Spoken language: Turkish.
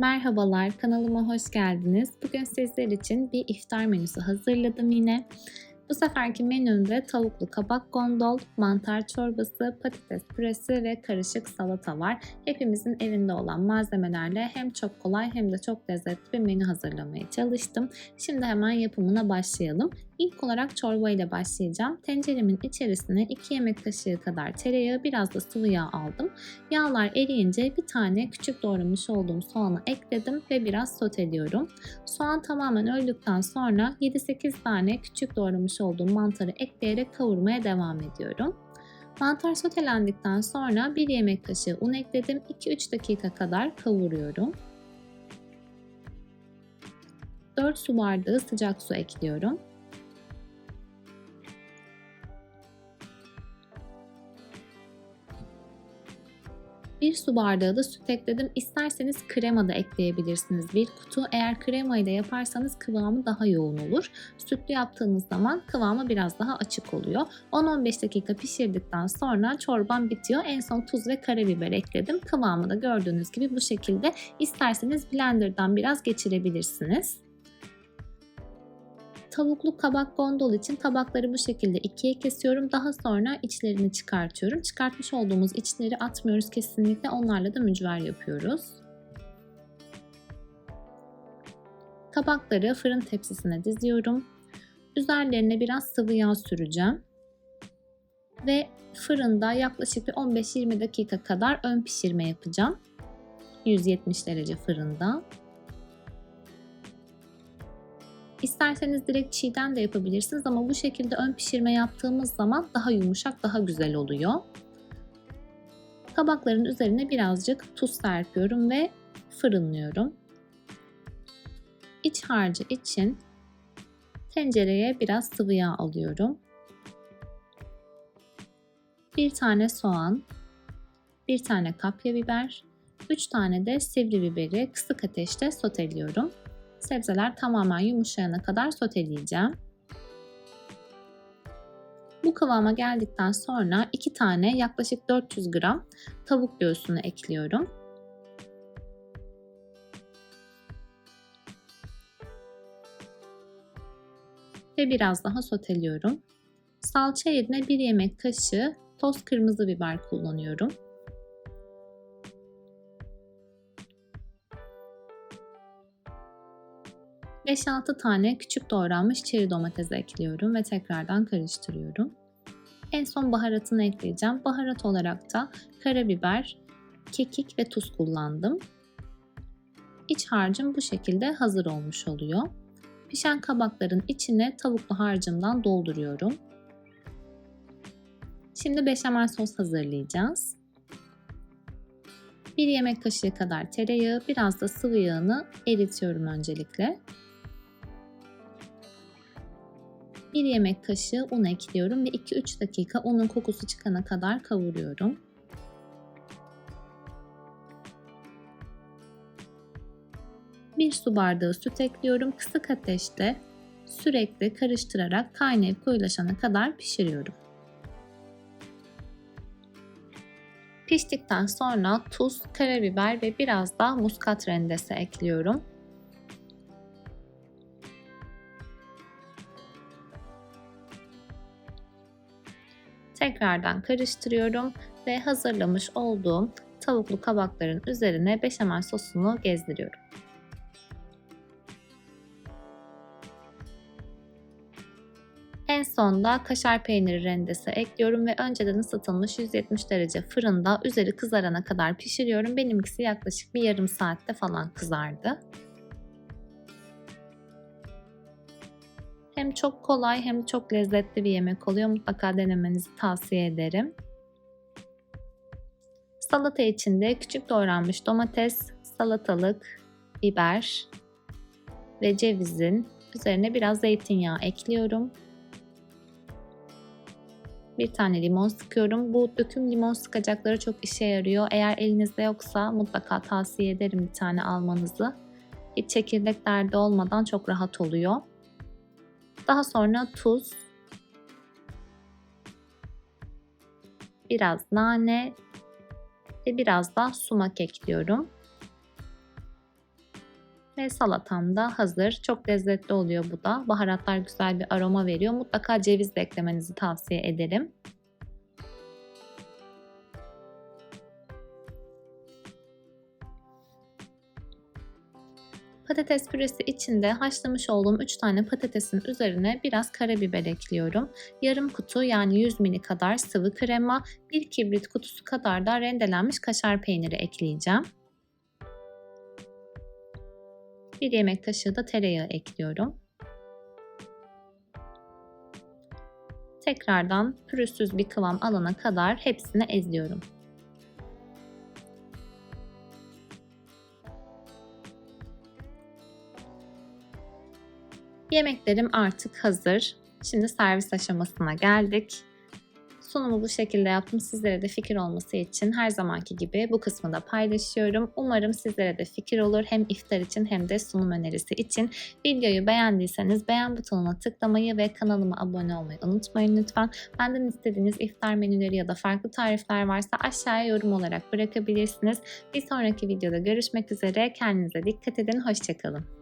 Merhabalar, kanalıma hoş geldiniz. Bugün sizler için bir iftar menüsü hazırladım yine. Bu seferki menümde tavuklu kabak gondol, mantar çorbası, patates püresi ve karışık salata var. Hepimizin evinde olan malzemelerle hem çok kolay hem de çok lezzetli bir menü hazırlamaya çalıştım. Şimdi hemen yapımına başlayalım. İlk olarak çorba ile başlayacağım. Tenceremin içerisine 2 yemek kaşığı kadar tereyağı, biraz da sıvı yağ aldım. Yağlar eriyince bir tane küçük doğramış olduğum soğanı ekledim ve biraz soteliyorum. Soğan tamamen öldükten sonra 7-8 tane küçük doğramış olduğum mantarı ekleyerek kavurmaya devam ediyorum. Mantar sotelendikten sonra 1 yemek kaşığı un ekledim. 2-3 dakika kadar kavuruyorum. 4 su bardağı sıcak su ekliyorum. 1 su bardağı da süt ekledim. İsterseniz krema da ekleyebilirsiniz. 1 kutu. Eğer kremayı da yaparsanız kıvamı daha yoğun olur. Sütlü yaptığınız zaman kıvamı biraz daha açık oluyor. 10-15 dakika pişirdikten sonra çorbam bitiyor. En son tuz ve karabiber ekledim. Kıvamı da gördüğünüz gibi bu şekilde. İsterseniz blenderdan biraz geçirebilirsiniz. Tavuklu kabak gondol için tabakları bu şekilde ikiye kesiyorum. Daha sonra içlerini çıkartıyorum. Çıkartmış olduğumuz içleri atmıyoruz kesinlikle. Onlarla da mücver yapıyoruz. Tabakları fırın tepsisine diziyorum. Üzerlerine biraz sıvı yağ süreceğim. Ve fırında yaklaşık bir 15-20 dakika kadar ön pişirme yapacağım. 170 derece fırında. İsterseniz direkt çiğden de yapabilirsiniz ama bu şekilde ön pişirme yaptığımız zaman daha yumuşak, daha güzel oluyor. Tabakların üzerine birazcık tuz serpiyorum ve fırınlıyorum. İç harcı için tencereye biraz sıvı yağ alıyorum. 1 tane soğan, 1 tane kapya biber, 3 tane de sivri biberi kısık ateşte soteliyorum. Sebzeler tamamen yumuşayana kadar soteleyeceğim. Bu kıvama geldikten sonra 2 tane yaklaşık 400 gram tavuk göğsünü ekliyorum. Ve biraz daha soteliyorum. Salça yerine 1 yemek kaşığı toz kırmızı biber kullanıyorum. ...5-6 tane küçük doğranmış çeri domates ekliyorum ve tekrardan karıştırıyorum. En son baharatını ekleyeceğim. Baharat olarak da karabiber, kekik ve tuz kullandım. İç harcım bu şekilde hazır olmuş oluyor. Pişen kabakların içine tavuklu harcımdan dolduruyorum. Şimdi beşamel sos hazırlayacağız. 1 yemek kaşığı kadar tereyağı, biraz da sıvı yağını eritiyorum öncelikle. 1 yemek kaşığı un ekliyorum ve 2-3 dakika unun kokusu çıkana kadar kavuruyorum. Bir su bardağı süt ekliyorum. Kısık ateşte sürekli karıştırarak kaynayıp koyulaşana kadar pişiriyorum. Piştikten sonra tuz, karabiber ve biraz da muskat rendesi ekliyorum. Tekrardan karıştırıyorum ve hazırlamış olduğum tavuklu kabakların üzerine beşamel sosunu gezdiriyorum. En sonda kaşar peyniri rendesi ekliyorum ve önceden ısıtılmış 170 derece fırında üzeri kızarana kadar pişiriyorum. Benimkisi yaklaşık bir yarım saatte falan kızardı. Hem çok kolay hem çok lezzetli bir yemek oluyor. Mutlaka denemenizi tavsiye ederim. Salata için de küçük doğranmış domates, salatalık, biber ve cevizin üzerine biraz zeytinyağı ekliyorum. 1 tane limon sıkıyorum. Bu döküm limon sıkacakları çok işe yarıyor. Eğer elinizde yoksa mutlaka tavsiye ederim bir tane almanızı. Hiç çekirdek derdi olmadan çok rahat oluyor. Daha sonra tuz, biraz nane ve biraz da sumak ekliyorum. Ve salatam da hazır. Çok lezzetli oluyor bu da. Baharatlar güzel bir aroma veriyor. Mutlaka ceviz de eklemenizi tavsiye ederim. Patates püresi için de haşlamış olduğum 3 tane patatesin üzerine biraz karabiber ekliyorum. Yarım kutu yani 100 ml kadar sıvı krema, 1 kibrit kutusu kadar da rendelenmiş kaşar peyniri ekleyeceğim. 1 yemek kaşığı da tereyağı ekliyorum. Tekrardan pürüzsüz bir kıvam alana kadar hepsini eziyorum. Yemeklerim artık hazır. Şimdi servis aşamasına geldik. Sunumu bu şekilde yaptım. Sizlere de fikir olması için her zamanki gibi bu kısmı da paylaşıyorum. Umarım sizlere de fikir olur. Hem iftar için hem de sunum önerisi için. Videoyu beğendiyseniz beğen butonuna tıklamayı ve kanalıma abone olmayı unutmayın lütfen. Benden istediğiniz iftar menüleri ya da farklı tarifler varsa aşağıya yorum olarak bırakabilirsiniz. Bir sonraki videoda görüşmek üzere. Kendinize dikkat edin. Hoşça kalın.